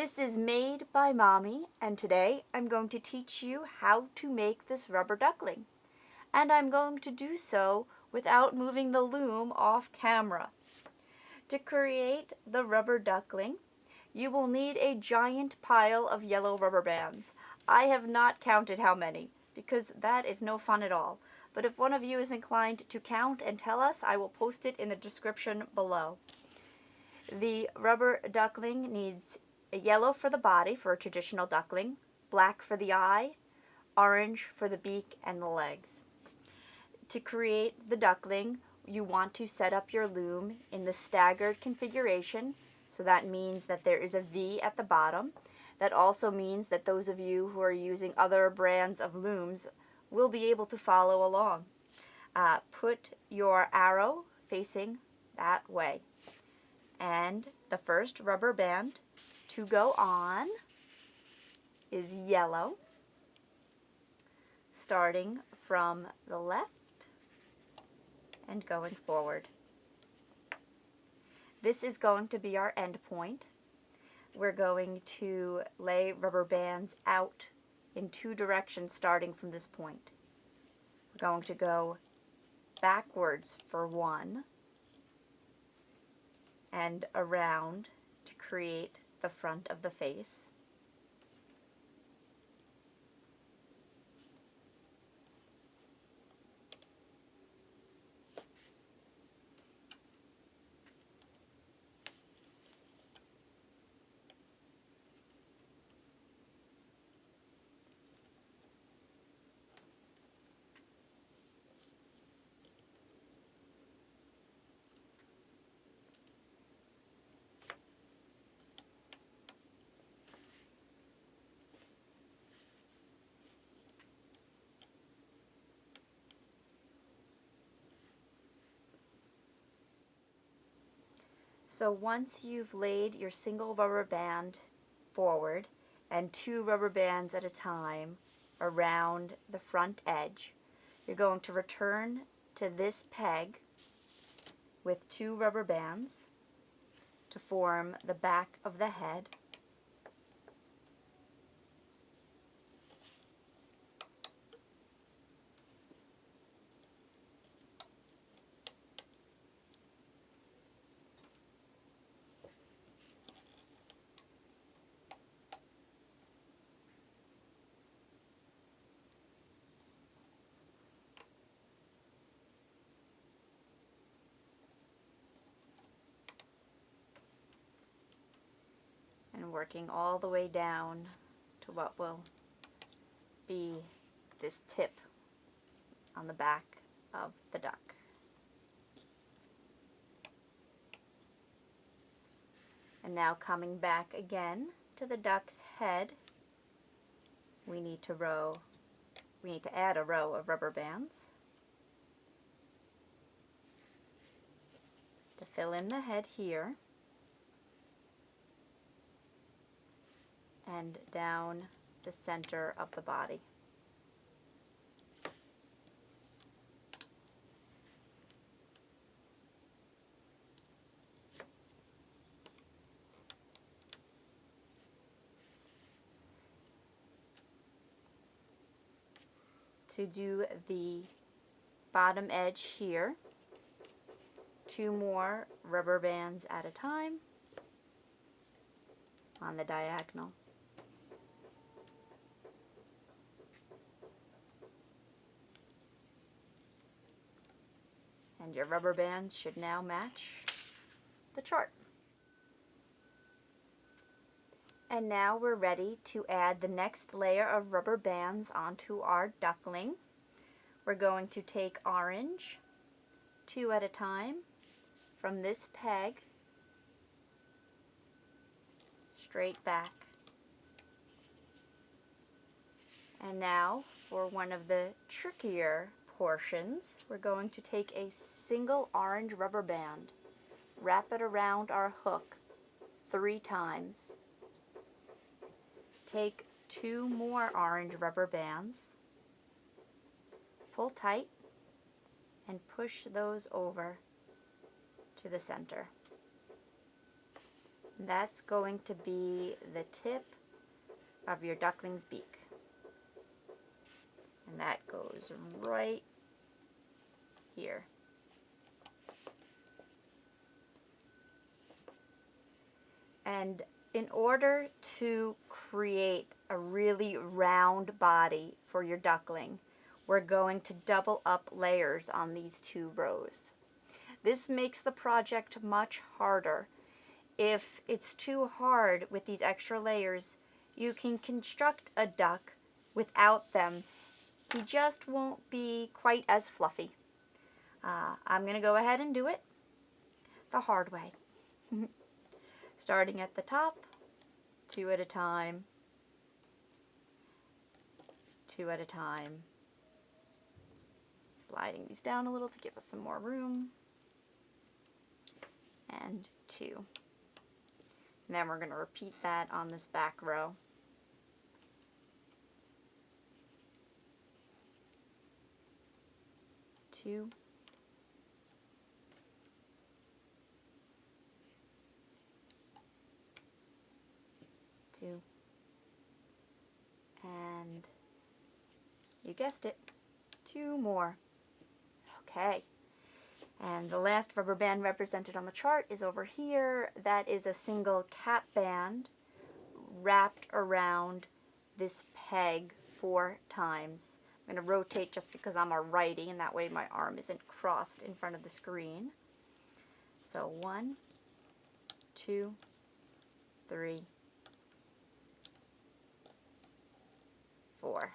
This is made by Mommy, and today I'm going to teach you how to make this rubber duckling. And I'm going to do so without moving the loom off camera. To create the rubber duckling, you will need a giant pile of yellow rubber bands. I have not counted how many, because that is no fun at all. But if one of you is inclined to count and tell us, I will post it in the description below. The rubber duckling needs a yellow for the body for a traditional duckling, black for the eye, orange for the beak and the legs. To create the duckling, you want to set up your loom in the staggered configuration, so that means that there is a V at the bottom. That also means that those of you who are using other brands of looms will be able to follow along. Put your arrow facing that way. And the first rubber band to go on is yellow, starting from the left and going forward. This is going to be our end point. We're going to lay rubber bands out in two directions starting from this point. We're going to go backwards for one and around to create the front of the face. So once you've laid your single rubber band forward and two rubber bands at a time around the front edge, you're going to return to this peg with two rubber bands to form the back of the head. And working all the way down to what will be this tip on the back of the duck. And now coming back again to the duck's head, we need to add a row of rubber bands to fill in the head here and down the center of the body. To do the bottom edge here, two more rubber bands at a time on the diagonal. And your rubber bands should now match the chart. And now we're ready to add the next layer of rubber bands onto our duckling. We're going to take orange, two at a time, from this peg, straight back. And now for one of the trickier portions, we're going to take a single orange rubber band, wrap it around our hook 3 times. Take 2 more orange rubber bands, pull tight, and push those over to the center. And that's going to be the tip of your duckling's beak. And that goes right here. And in order to create a really round body for your duckling, we're going to double up layers on these 2 rows. This makes the project much harder. If it's too hard with these extra layers, you can construct a duck without them. He just won't be quite as fluffy. I'm going to go ahead and do it the hard way. Starting at the top, 2 at a time, 2 at a time. Sliding these down a little to give us some more room. And 2. And then we're going to repeat that on this back row. Two. 2. And you guessed it, 2 more. Okay. And the last rubber band represented on the chart is over here. That is a single cap band wrapped around this peg 4 times. I'm going to rotate just because I'm a righty, and that way my arm isn't crossed in front of the screen. So 1, 2, 3, 4.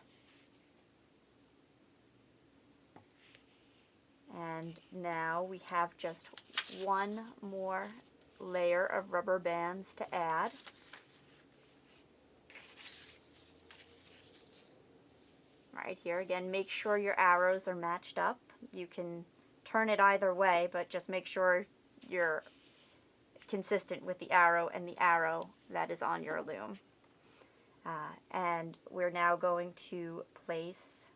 And now we have just 1 more layer of rubber bands to add. Right here, again, make sure your arrows are matched up. You can turn it either way, but just make sure you're consistent with the arrow and the arrow that is on your loom. And we're now going to place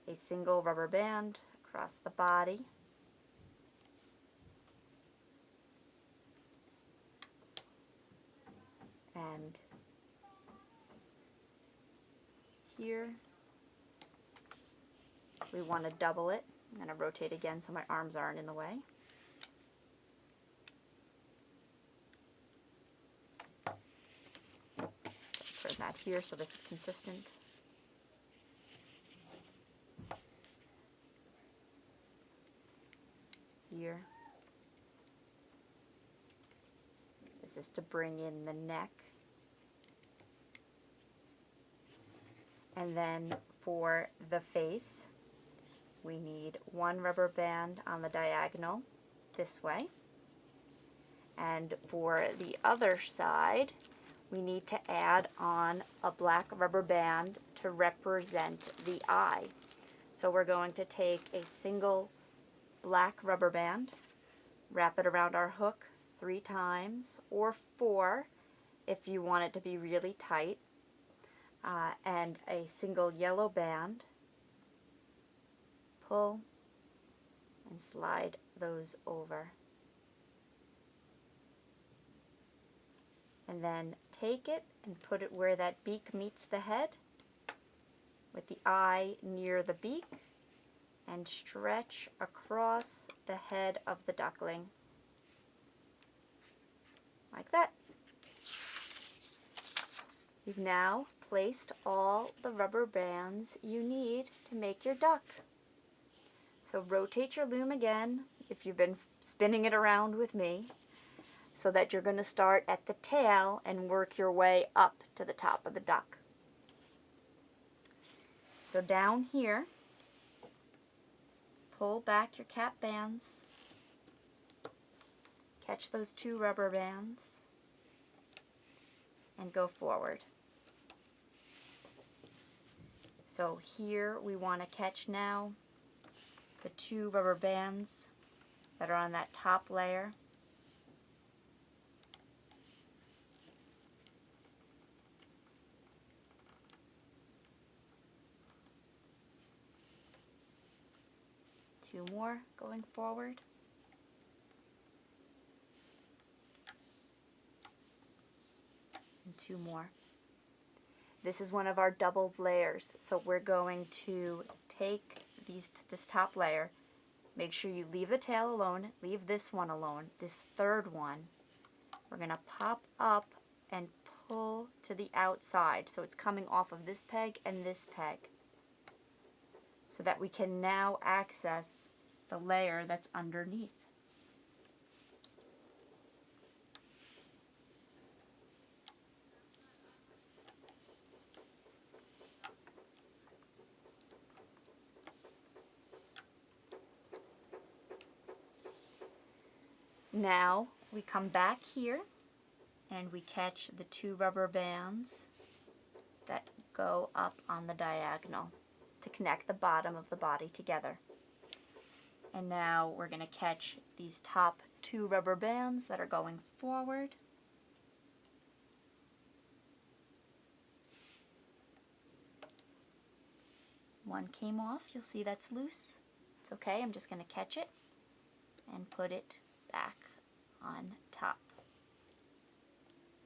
a single rubber band across the body. And here, we want to double it. I'm going to rotate again so my arms aren't in the way. Turn that here so this is consistent. Here. This is to bring in the neck. And then for the face, we need 1 rubber band on the diagonal this way. And for the other side, we need to add on a black rubber band to represent the eye. So we're going to take a single black rubber band, wrap it around our hook 3 times, or 4 if you want it to be really tight, and a single yellow band. Pull and slide those over. And then take it and put it where that beak meets the head, with the eye near the beak, and stretch across the head of the duckling. Like that. You've now placed all the rubber bands you need to make your duck. So rotate your loom again, if you've been spinning it around with me, so that you're going to start at the tail and work your way up to the top of the duck. So down here, pull back your cap bands, catch those 2 rubber bands, and go forward. So here we want to catch now the 2 rubber bands that are on that top layer. Two more going forward. 2 more. This is one of our doubled layers, so we're going to take this top layer, make sure you leave the tail alone, leave this one alone. This third one, we're going to pop up and pull to the outside, so it's coming off of this peg and this peg, so that we can now access the layer that's underneath. Now we come back here and we catch the 2 rubber bands that go up on the diagonal to connect the bottom of the body together. And now we're going to catch these top 2 rubber bands that are going forward. One came off, you'll see that's loose. It's okay, I'm just going to catch it and put it back on top.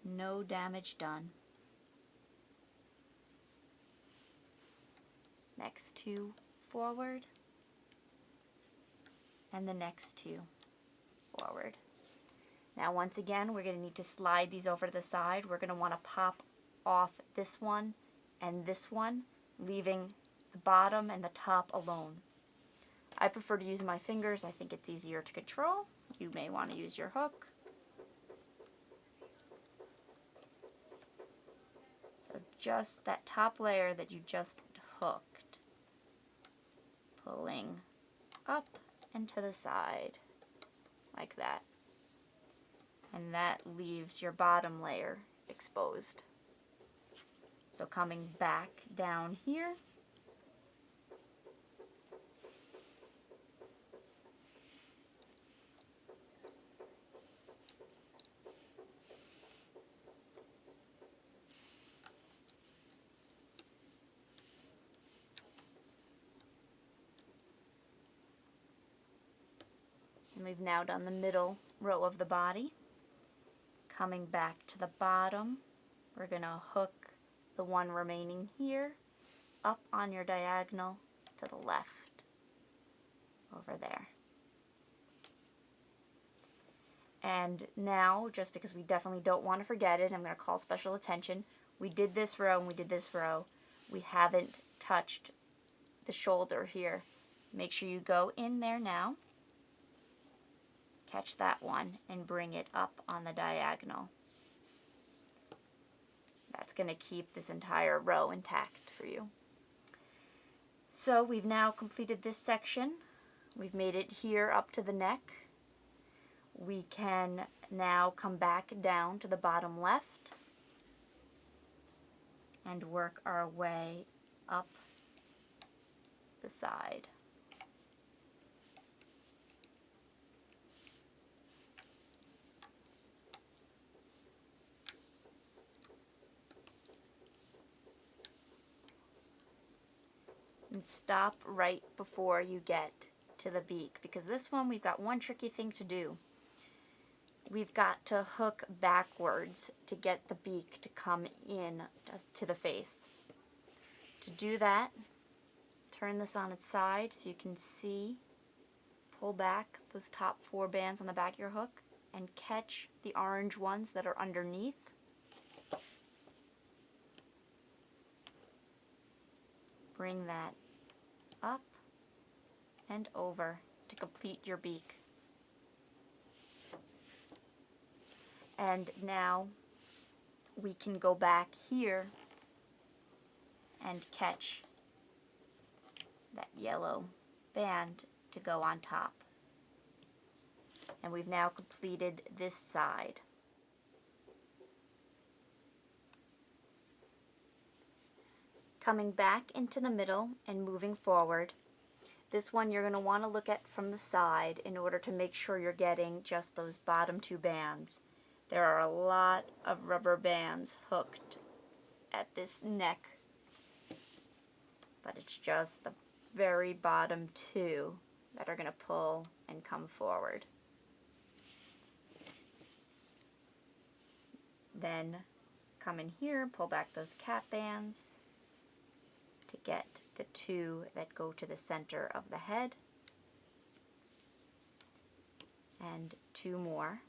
No damage done. Next 2 forward, and the next 2 forward. Now once again, we're going to need to slide these over to the side. We're going to want to pop off this one and this one, leaving the bottom and the top alone. I prefer to use my fingers. I think it's easier to control. You may want to use your hook. So just that top layer that you just hooked, pulling up and to the side like that. And that leaves your bottom layer exposed. So coming back down here, and we've now done the middle row of the body. Coming back to the bottom, we're going to hook the one remaining here up on your diagonal to the left, over there. And now, just because we definitely don't want to forget it, I'm going to call special attention. We did this row and we did this row. We haven't touched the shoulder here. Make sure you go in there now, catch that one, and bring it up on the diagonal. That's going to keep this entire row intact for you. So we've now completed this section. We've made it here up to the neck. We can now come back down to the bottom left and work our way up the side. And stop right before you get to the beak, because this one we've got one tricky thing to do. We've got to hook backwards to get the beak to come in to the face. To do that, turn this on its side so you can see, pull back those top 4 bands on the back of your hook and catch the orange ones that are underneath. Bring that up and over to complete your beak. And now we can go back here and catch that yellow band to go on top. And we've now completed this side. Coming back into the middle and moving forward. This one you're going to want to look at from the side in order to make sure you're getting just those bottom 2 bands. There are a lot of rubber bands hooked at this neck, but it's just the very bottom 2 that are going to pull and come forward. Then come in here and pull back those cap bands to get the two that go to the center of the head, and two more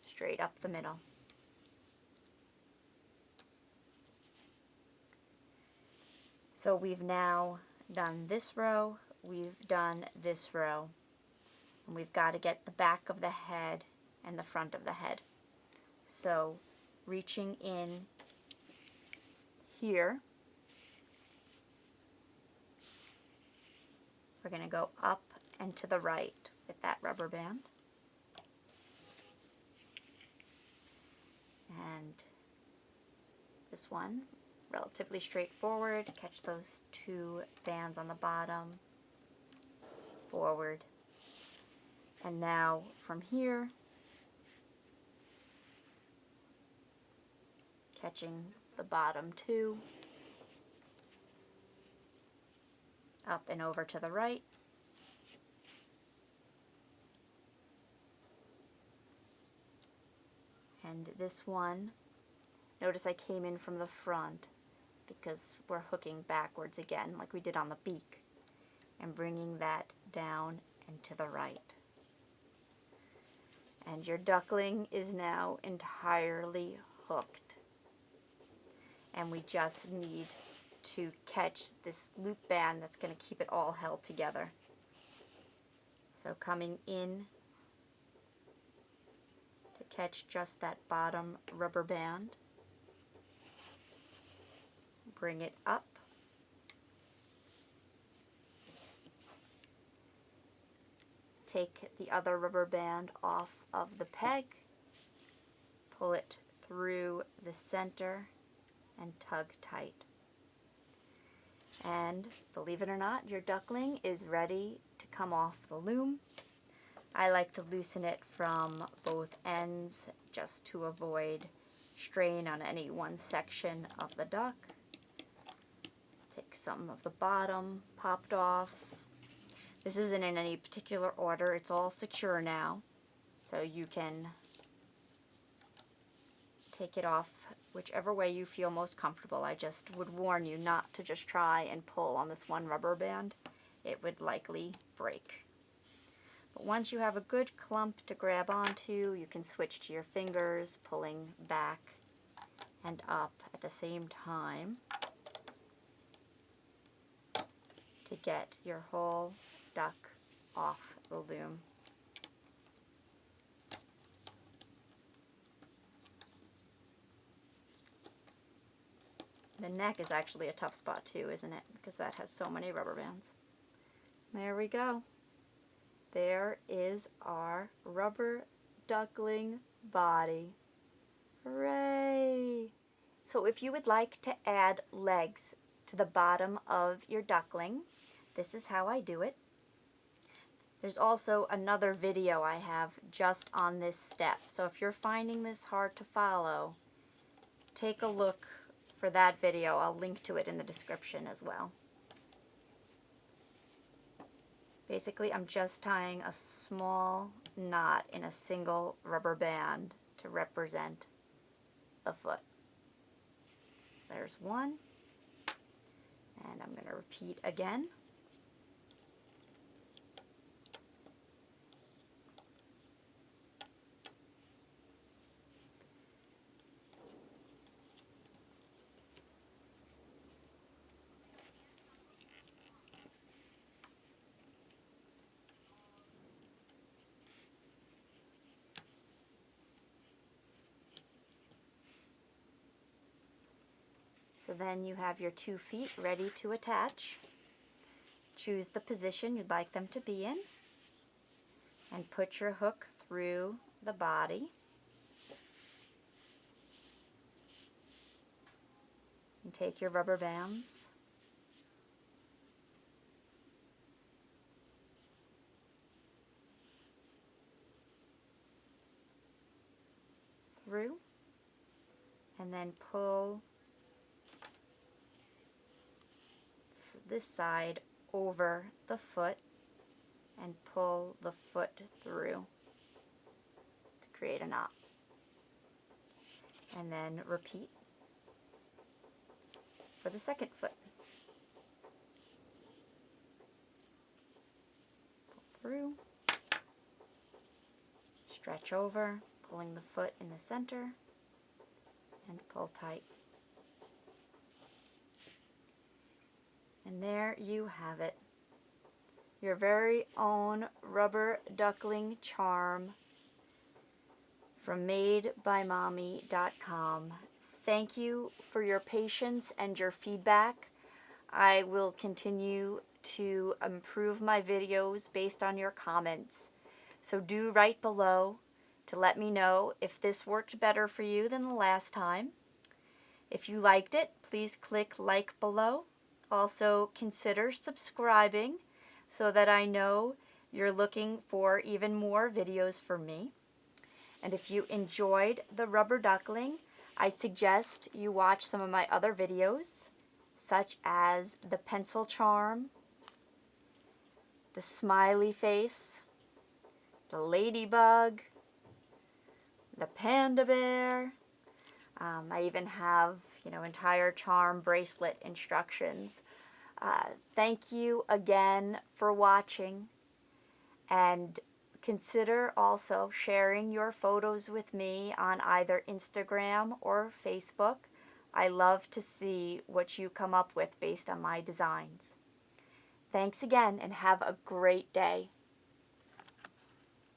straight up the middle. So we've now done this row, we've done this row, and we've got to get the back of the head and the front of the head. So reaching in here, we're going to go up and to the right with that rubber band. And this one, relatively straightforward. Catch those two bands on the bottom, forward. And now from here, catching the bottom two, up and over to the right. And this one, notice I came in from the front because we're hooking backwards again like we did on the beak, and bringing that down and to the right. And your duckling is now entirely hooked. And we just need to catch this loop band that's going to keep it all held together. So coming in to catch just that bottom rubber band, bring it up, take the other rubber band off of the peg, pull it through the center, and tug tight. And believe it or not, your duckling is ready to come off the loom. I like to loosen it from both ends just to avoid strain on any one section of the duck. Take some of the bottom popped off. This isn't in any particular order, it's all secure now, so you can take it off whichever way you feel most comfortable. I just would warn you not to just try and pull on this one rubber band. It would likely break. But once you have a good clump to grab onto, you can switch to your fingers, pulling back and up at the same time to get your whole duck off the loom. The neck is actually a tough spot too, isn't it? Because that has so many rubber bands. There we go. There is our rubber duckling body. Hooray! So if you would like to add legs to the bottom of your duckling, this is how I do it. There's also another video I have just on this step. So if you're finding this hard to follow, take a look for that video. I'll link to it in the description as well. Basically, I'm just tying a small knot in a single rubber band to represent the foot. There's one, and I'm going to repeat again. So then you have your 2 feet ready to attach. Choose the position you'd like them to be in and put your hook through the body. And take your rubber bands. Through, and then pull this side over the foot and pull the foot through to create a knot. And then repeat for the second foot. Pull through, stretch over, pulling the foot in the center, and pull tight. And there you have it. Your very own rubber duckling charm from madebymommy.com. Thank you for your patience and your feedback. I will continue to improve my videos based on your comments. So do write below to let me know if this worked better for you than the last time. If you liked it, please click like below. Also consider subscribing so that I know you're looking for even more videos from me. And if you enjoyed the rubber duckling, I'd suggest you watch some of my other videos, such as the pencil charm, the smiley face, the ladybug, the panda bear. I even have, entire charm bracelet instructions. Thank you again for watching, and consider also sharing your photos with me on either Instagram or Facebook. I love to see what you come up with based on my designs. Thanks again, and have a great day.